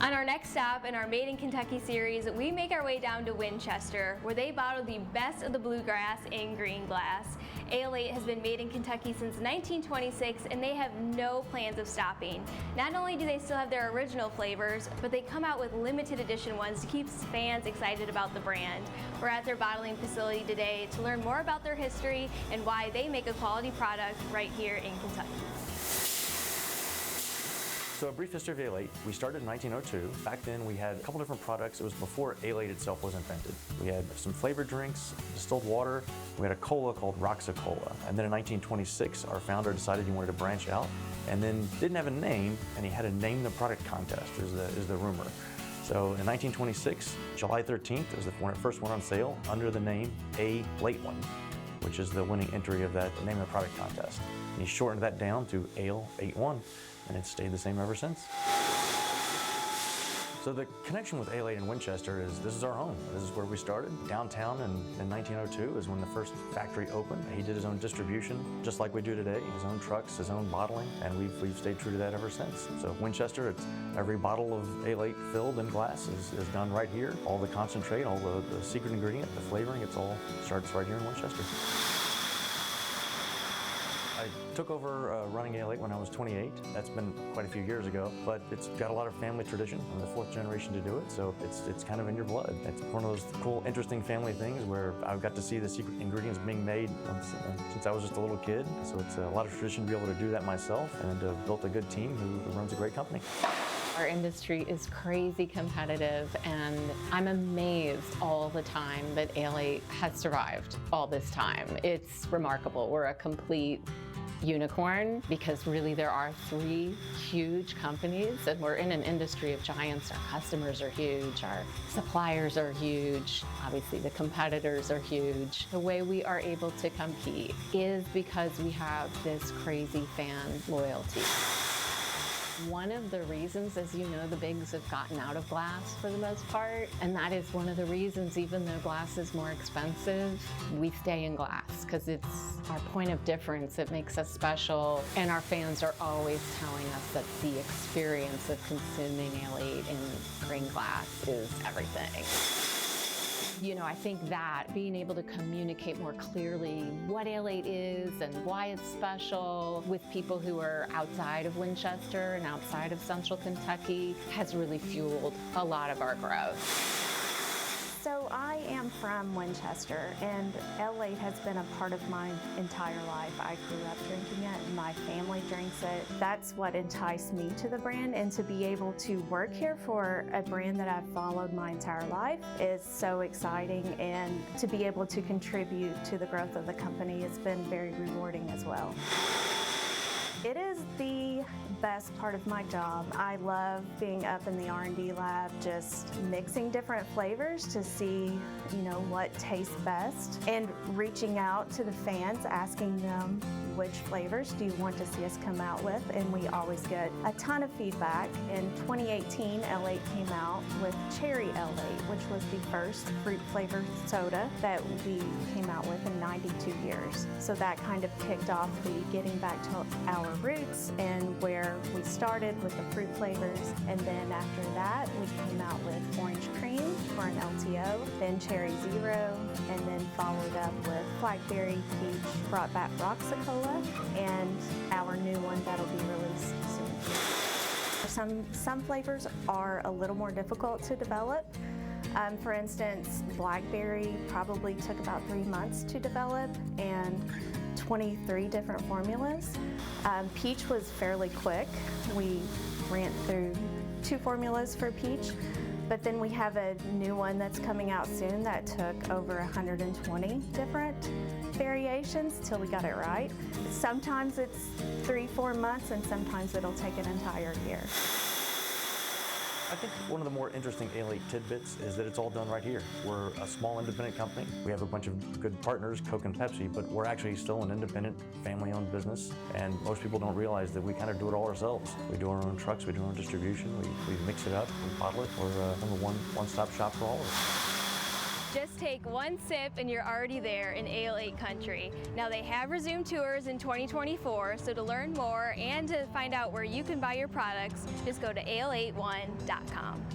On our next stop in our Made in Kentucky series, we make our way down to Winchester, where they bottle the best of the bluegrass in green glass. Ale-8 has been made in Kentucky since 1926, and they have no plans of stopping. Not only do they still have their original flavors, but they come out with limited edition ones to keep fans excited about the brand. We're at their bottling facility today to learn more about their history and why they make a quality product right here in Kentucky. So a brief history of Ale-8. We started in 1902. Back then we had a couple different products. It was before Ale-8 itself was invented. We had some flavored drinks, distilled water. We had a cola called Roxa-Cola. And then in 1926, our founder decided he wanted to branch out and then didn't have a name, and he had a name the product contest, is the rumor. So in 1926, July 13th is when it first went on sale under the name Ale-8-One, which is the winning entry of that name of the product contest. And he shortened that down to Ale-8-One. And it's stayed the same ever since. So the connection with Ale-8 in Winchester is this is our home. This is where we started. Downtown in 1902 is when the first factory opened. He did his own distribution, just like we do today, his own trucks, his own bottling, and we've stayed true to that ever since. So Winchester, it's every bottle of Ale-8 filled in glass is done right here. All the concentrate, all the secret ingredient, the flavoring, it all starts right here in Winchester. I took over running Ale-8 when I was 28. That's been quite a few years ago, but it's got a lot of family tradition. I'm the fourth generation to do it, so it's kind of in your blood. It's one of those cool, interesting family things where I've got to see the secret ingredients being made since I was just a little kid. So it's a lot of tradition to be able to do that myself, and I've built a good team who runs a great company. Our industry is crazy competitive, and I'm amazed all the time that Ale-8 has survived all this time. It's remarkable. We're a complete unicorn because really there are three huge companies, and we're in an industry of giants. Our customers are huge, our suppliers are huge, obviously the competitors are huge. The way we are able to compete is because we have this crazy fan loyalty. One of the reasons, as you know, the bigs have gotten out of glass for the most part, and that is one of the reasons, even though glass is more expensive, we stay in glass because it's our point of difference. It makes us special, and our fans are always telling us that the experience of consuming Ale-8 in green glass is everything. You know, I think that being able to communicate more clearly what Ale-8 is and why it's special with people who are outside of Winchester and outside of Central Kentucky has really fueled a lot of our growth. So I am from Winchester, and Ale-8 has been a part of my entire life. I grew up drinking it, and my family drinks it. That's what enticed me to the brand, and to be able to work here for a brand that I've followed my entire life is so exciting, and to be able to contribute to the growth of the company has been very rewarding as well. It is the best part of my job. I love being up in the R&D lab, just mixing different flavors to see, what tastes best, and reaching out to the fans, asking them which flavors do you want to see us come out with, and we always get a ton of feedback. In 2018, Ale-8 came out with Cherry Ale-8, which was the first fruit-flavored soda that we came out with in 92 years. So that kind of kicked off the getting back to our roots and where we started with the fruit flavors, and then after that we came out with orange cream for an LTO, then cherry zero, and then followed up with blackberry, peach, brought back Roxa-Cola, and our new one that'll be released soon. Some flavors are a little more difficult to develop. For instance, blackberry probably took about 3 months to develop, and 23 different formulas. Peach was fairly quick. We ran through 2 formulas for peach, but then we have a new one that's coming out soon that took over 120 different variations till we got it right. Sometimes it's 3-4 months, and sometimes it'll take an entire year. I think one of the more interesting Ale-8 tidbits is that it's all done right here. We're a small independent company. We have a bunch of good partners, Coke and Pepsi, but we're actually still an independent, family-owned business, and most people don't realize that we kind of do it all ourselves. We do our own trucks, we do our own distribution, we mix it up, we bottle it. We're a one-stop shop for all of it. Just take one sip and you're already there in Ale-8 country. Now they have resumed tours in 2024, so to learn more and to find out where you can buy your products, just go to ale8one.com.